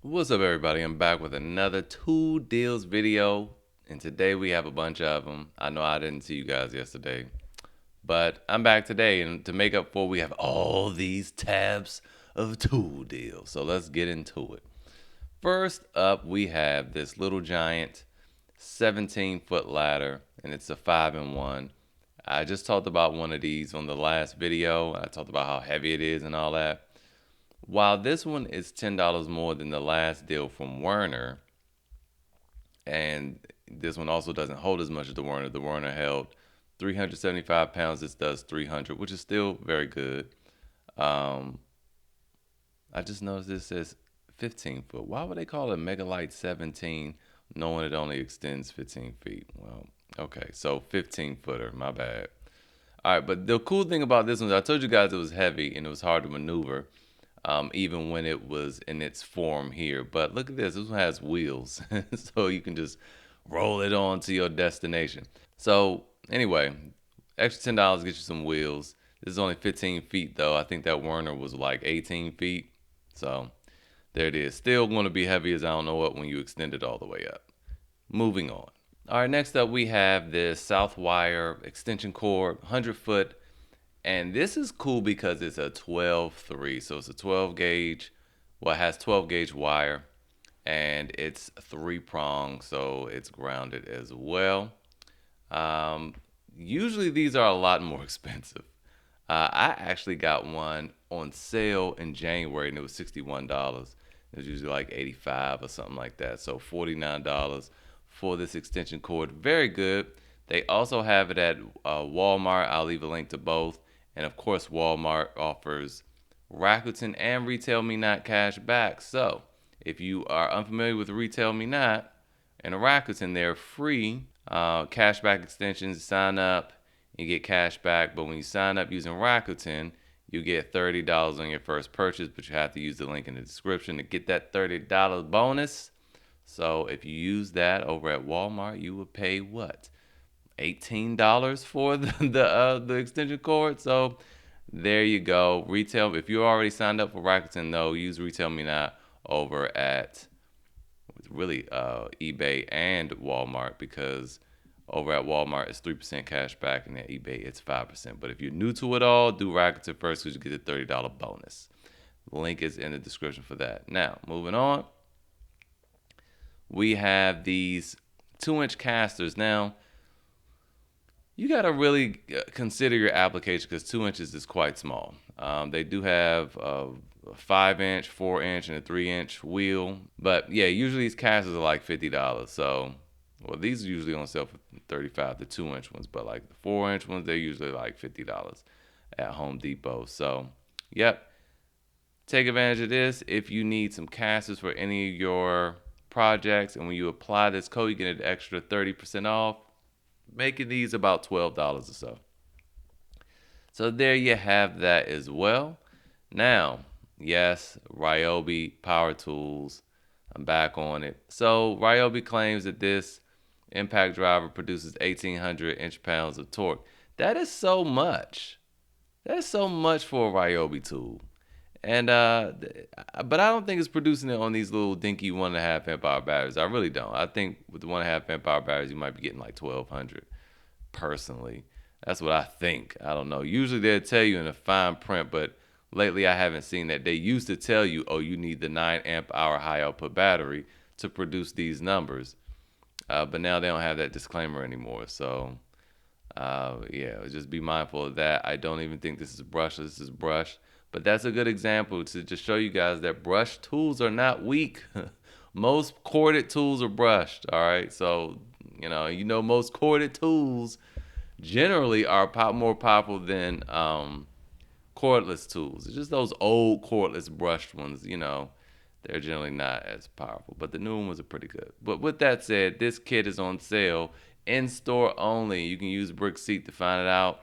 What's up, everybody? I'm back with another tool deals video, and today we have a bunch of them. I know I didn't see you guys yesterday, but I'm back today, and to make up for, we have all these tabs of tool deals. So let's get into it. First up, we have this little giant 17-foot ladder, and it's a 5-in-1. I just talked about one of these on the last video. I talked about how heavy it is and all that. While this one is $10 more than the last deal from Werner, and this one also doesn't hold as much as the Werner. The Werner held 375 pounds. This does 300, which is still very good. I just noticed this says 15 foot. Why would they call it Megalite 17 knowing it only extends 15 feet? Well, okay, so 15 footer, my bad. All right, but the cool thing about this one is I told you guys it was heavy and it was hard to maneuver. Even when it was in its form here. But look at this. This one has wheels. So you can just roll it on to your destination. So anyway, extra $10 gets you some wheels. This is only 15 feet though. I think that Werner was like 18 feet. So there it is. Still going to be heavy as I don't know what when you extend it all the way up. Moving on. All right, next up we have this Southwire extension cord, 100-foot. And this is cool because it's a 12-3. So it's a 12 gauge. Well, it has 12 gauge wire. And it's 3-prong. So it's grounded as well. Usually these are a lot more expensive. I actually got one on sale in January and it was $61. It was usually like $85 or something like that. So $49 for this extension cord. Very good. They also have it at Walmart. I'll leave a link to both. And of course, Walmart offers Rakuten and Retail Me Not cash back. So if you are unfamiliar with Retail Me Not and a Rakuten, they're free cash back extensions. Sign up, you get cash back. But when you sign up using Rakuten, you get $30 on your first purchase. But you have to use the link in the description to get that $30 bonus. So if you use that over at Walmart, you would pay what? $18 for the extension cord. So there you go. Retail. If you already signed up for Rakuten, though, use Retail Me Not over at really eBay and Walmart, because over at Walmart it's 3% cash back and at eBay it's 5%. But if you're new to it all, do Rakuten first because you get the $30 bonus. The link is in the description for that. Now, moving on. We have these 2-inch casters. Now, you got to really consider your application because 2 inches is quite small. They do have a 5-inch, 4-inch, and a 3-inch wheel. But yeah, usually these casters are like $50. So, well, these are usually on sale for $35, the 2-inch ones. But like the 4-inch ones, they're usually like $50 at Home Depot. So, yep. Take advantage of this if you need some casters for any of your projects. And when you apply this code, you get an extra 30% off. Making these about $12 or so. So there you have that as well. Now, yes, Ryobi power tools. I'm back on it. So Ryobi claims that this impact driver produces 1,800 inch-pounds of torque. That is so much. That's so much for a Ryobi tool. And but I don't think it's producing it on these little dinky 1.5 amp hour batteries. I really don't. I think with the 1.5 amp hour batteries, you might be getting like 1,200. Personally, that's what I think. I don't know. Usually they'll tell you in a fine print, but lately I haven't seen that. They used to tell you, oh, you need the 9 amp hour high output battery to produce these numbers. But now they don't have that disclaimer anymore. So yeah, just be mindful of that. I don't even think this is brushed. This is brushed. But that's a good example to just show you guys that brushed tools are not weak. Most corded tools are brushed, all right? So, most corded tools generally are more powerful than cordless tools. It's just those old cordless brushed ones, they're generally not as powerful. But the new ones are pretty good. But with that said, this kit is on sale in-store only. You can use Brickseat to find it out.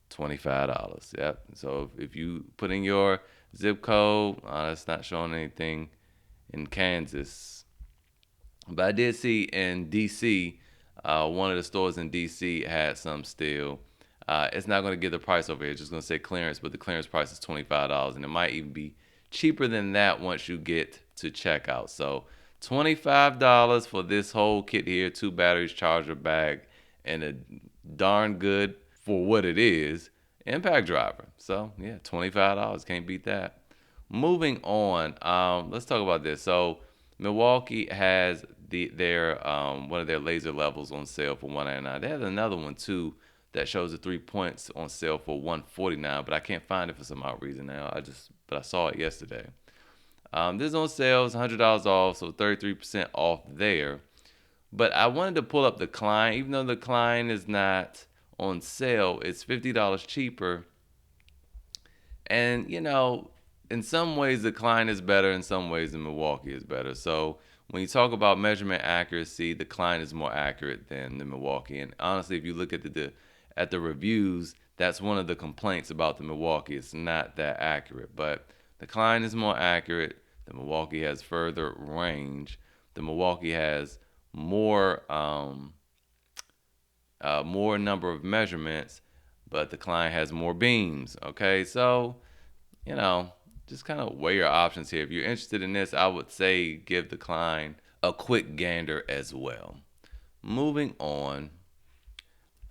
$25. Yep. So if you put in your zip code, it's not showing anything in Kansas. But I did see in DC, one of the stores in DC had some still. It's not going to give the price over here. It's just going to say clearance, but the clearance price is $25, and it might even be cheaper than that once you get to checkout. So $25 for this whole kit here, 2 batteries, charger, bag, and a darn good, for what it is, impact driver. So yeah, $25, can't beat that. Moving on, let's talk about this. So Milwaukee has their one of their laser levels on sale for $199. They have another one too that shows the 3 points on sale for $149, but I can't find it for some odd reason now. But I saw it yesterday. This is on sale, it's $100 off, so 33% off there. But I wanted to pull up the Klein, even though the Klein is not on sale, it's $50 cheaper. And in some ways the Klein is better, in some ways the Milwaukee is better. So when you talk about measurement accuracy, the Klein is more accurate than the Milwaukee. And honestly, if you look at the reviews, that's one of the complaints about the Milwaukee. It's not that accurate, but the Klein is more accurate. The Milwaukee has further range. The Milwaukee has more number of measurements, but the Klein has more beams. Okay, so just kind of weigh your options here. If you're interested in this, I would say give the Klein a quick gander as well. Moving on,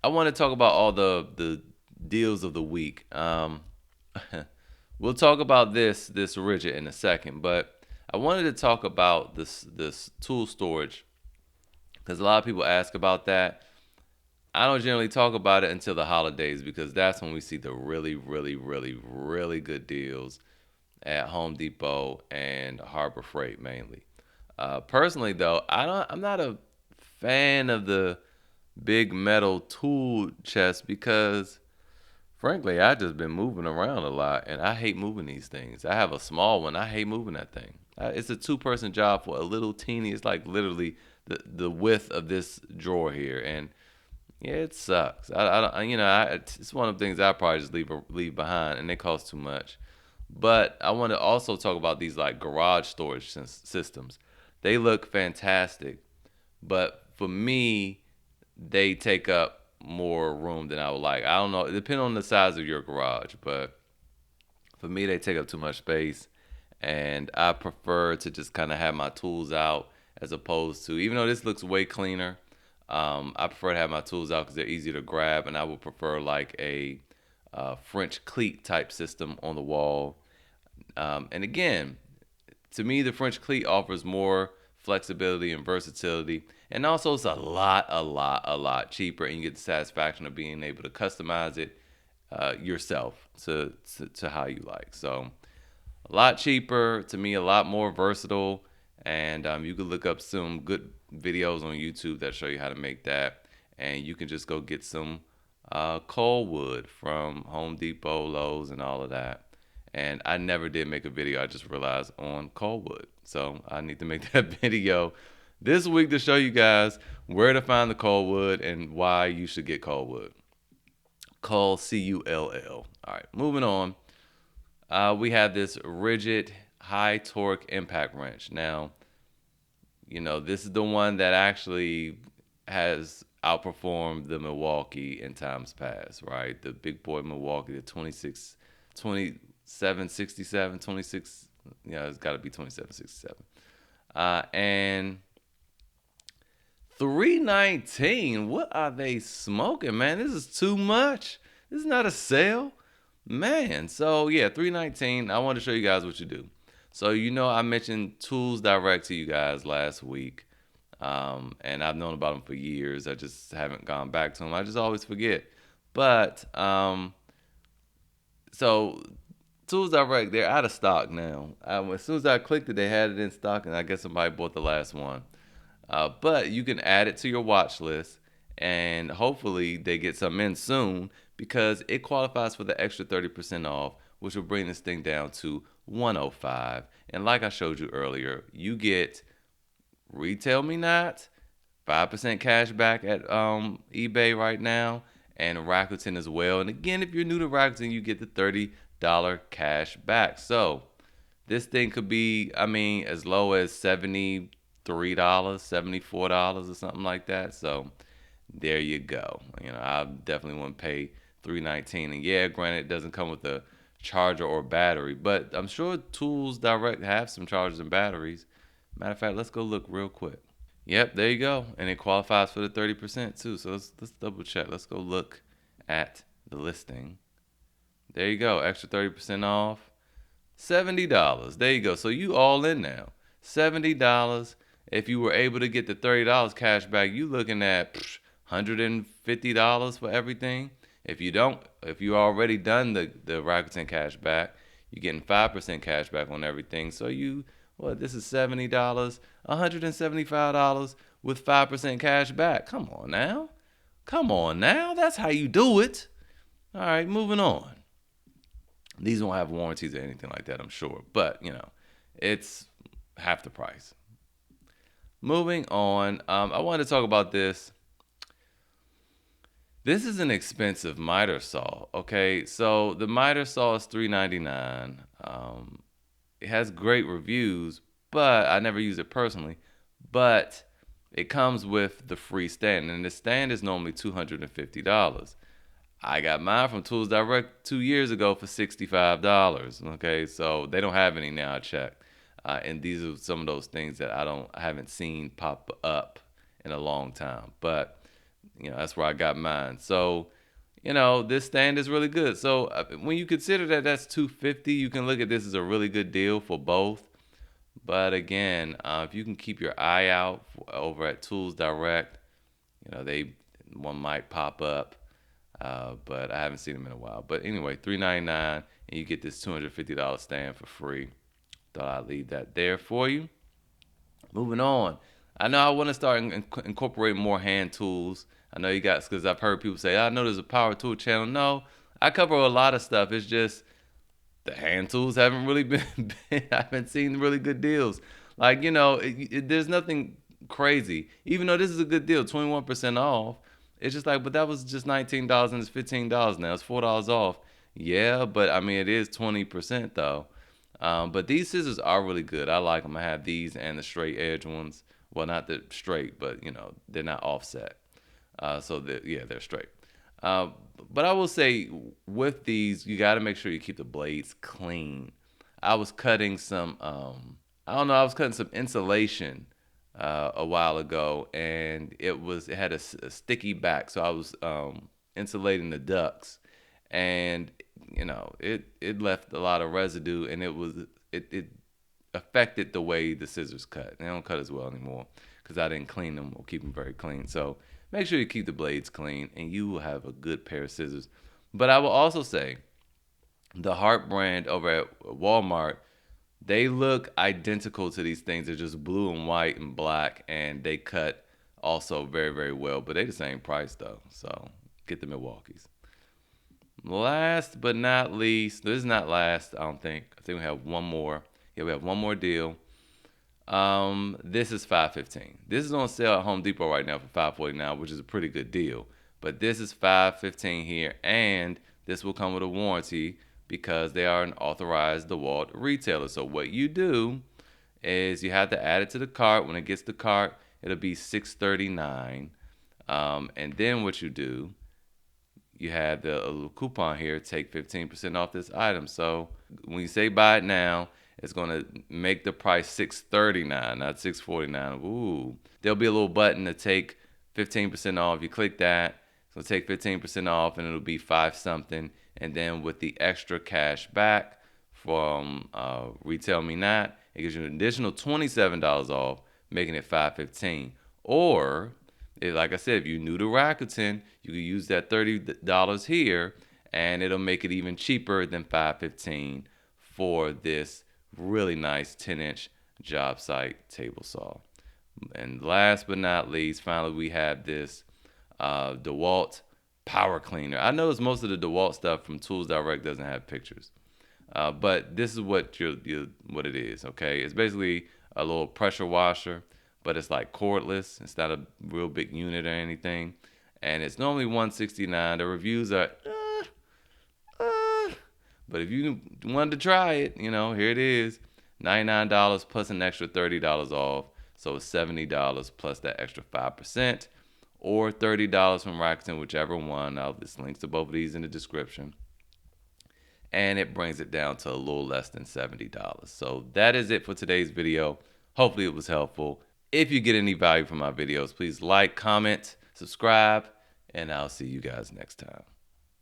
I want to talk about all the deals of the week. We'll talk about this Ridgid in a second, but I wanted to talk about this tool storage because a lot of people ask about that. I don't generally talk about it until the holidays because that's when we see the really, really, really, really good deals at Home Depot and Harbor Freight mainly. Personally, though, I'm not a fan of the big metal tool chest because, frankly, I just been moving around a lot and I hate moving these things. I have a small one. I hate moving that thing. It's a 2-person job for a little teeny. It's like literally the width of this drawer here, and yeah, it sucks. It's one of the things I probably just leave behind, and they cost too much. But I want to also talk about these like garage storage systems. They look fantastic, but for me, they take up more room than I would like. I don't know. It depends on the size of your garage, but for me, they take up too much space, and I prefer to just kind of have my tools out as opposed to, even though this looks way cleaner, I prefer to have my tools out because they're easy to grab, and I would prefer like a French cleat type system on the wall. And again, to me, the French cleat offers more flexibility and versatility, and also it's a lot cheaper, and you get the satisfaction of being able to customize it yourself to how you like. So a lot cheaper, to me, a lot more versatile, and you can look up some good videos on YouTube that show you how to make that, and you can just go get some cold wood from Home Depot, Lowe's, and all of that. And I never did make a video, I just realized, on cold wood. So I need to make that video this week to show you guys where to find the cold wood and why you should get cold wood. Cull, Cull. All right, moving on. We have this Ridgid high torque impact wrench. Now, this is the one that actually has outperformed the Milwaukee in times past, right? The big boy Milwaukee, the 2767, 26, it's got to be 2767. And $319, what are they smoking, man? This is too much. This is not a sale, man. So yeah, $319. I want to show you guys what you do. So I mentioned Tools Direct to you guys last week, and I've known about them for years. I just haven't gone back to them. I just always forget. But so Tools Direct, they're out of stock now. As soon as I clicked it, they had it in stock, and I guess somebody bought the last one. But you can add it to your watch list, and hopefully they get some in soon because it qualifies for the extra 30% off, which will bring this thing down to $105. And like I showed you earlier, you get, retail me not, 5% cash back at eBay right now, and Rakuten as well. And again, if you're new to Rakuten, you get the $30 cash back. So this thing could be, as low as $73, $74 or something like that. So there you go. I definitely wouldn't pay $319. And yeah, granted, it doesn't come with the charger or battery. But I'm sure Tools Direct have some chargers and batteries. Matter of fact, let's go look real quick. Yep, there you go, and it qualifies for the 30% too. So let's double check. Let's go look at the listing. There you go, extra 30% off. $70. There you go. So you all in now. $70. If you were able to get the $30 cash back, you looking at $150 for everything. If you don't, if you already done the Rakuten cash back, you're getting 5% cash back on everything. So this is $70, $175 with 5% cash back. Come on now. Come on now. That's how you do it. All right, moving on. These won't have warranties or anything like that, I'm sure. But, it's half the price. Moving on, I wanted to talk about this. This is an expensive miter saw, okay? So the miter saw is $3.99. It has great reviews, but I never use it personally. But it comes with the free stand, and the stand is normally $250. I got mine from Tools Direct 2 years ago for $65. Okay, so they don't have any now. I checked, and these are some of those things that I haven't seen pop up in a long time. But that's where I got mine. So this stand is really good. So when you consider that that's $250, you can look at this as a really good deal for both. But again, if you can keep your eye out over at Tools Direct, one might pop up. But I haven't seen them in a while. But anyway, $3.99, and you get this $250 stand for free. Thought I'd leave that there for you. Moving on. I know I want to start incorporating more hand tools. I know you guys, because I've heard people say, I know there's a power tool channel. No, I cover a lot of stuff. It's just the hand tools haven't really been I haven't seen really good deals. Like, there's nothing crazy. Even though this is a good deal, 21% off. It's just like, but that was just $19 and it's $15 now. It's $4 off. Yeah, but I mean, it is 20% though. But these scissors are really good. I like them. I have these and the straight edge ones. Well, not the straight, but they're not offset. So they're straight. But I will say with these, you got to make sure you keep the blades clean. I was cutting some, I was cutting some insulation a while ago, and it had a sticky back, so I was insulating the ducts, and it left a lot of residue, and it affected the way the scissors cut. They don't cut as well anymore because I didn't clean them or keep them very clean. So make sure you keep the blades clean, and you will have a good pair of scissors. But I will also say the Hart brand over at Walmart, they look identical to these things. They're just blue and white and black, and they cut also very, very well. But they're the same price, though. So get the Milwaukees. Last but not least, this is not last, I don't think. I think we have one more. Yeah, we have one more deal. This is $5.15. This is on sale at Home Depot right now for $5.49, which is a pretty good deal. But this is $5.15 here, and this will come with a warranty because they are an authorized DeWALT retailer. So what you do is you have to add it to the cart. When it gets to the cart, it'll be $6.39. And then what you do, you have the little coupon here, take 15% off this item. So when you say buy it now, it's going to make the price $6.39, not $6.49. Ooh. There'll be a little button to take 15% off. You click that, it's going to take 15% off, and it'll be $5 something. And then with the extra cash back from Retail Me Not, it gives you an additional $27 off, making it $5.15. Or, like I said, if you're new to Rakuten, you can use that $30 here, and it'll make it even cheaper than $5.15 for this really nice 10-inch job site table saw. And last but not least, finally, we have this DeWalt power cleaner. I notice most of the DeWalt stuff from Tools Direct doesn't have pictures, but this is what what it is. Okay, it's basically a little pressure washer, but it's like cordless. It's not a real big unit or anything, and it's normally $169. The reviews are, but if you wanted to try it, here it is, $99 plus an extra $30 off, so it's $70 plus that extra 5%. Or $30 from Rakuten, whichever one. I'll just links to both of these in the description. and it brings it down to a little less than $70. So that is it for today's video. Hopefully it was helpful. If you get any value from my videos, please like, comment, subscribe, and I'll see you guys next time.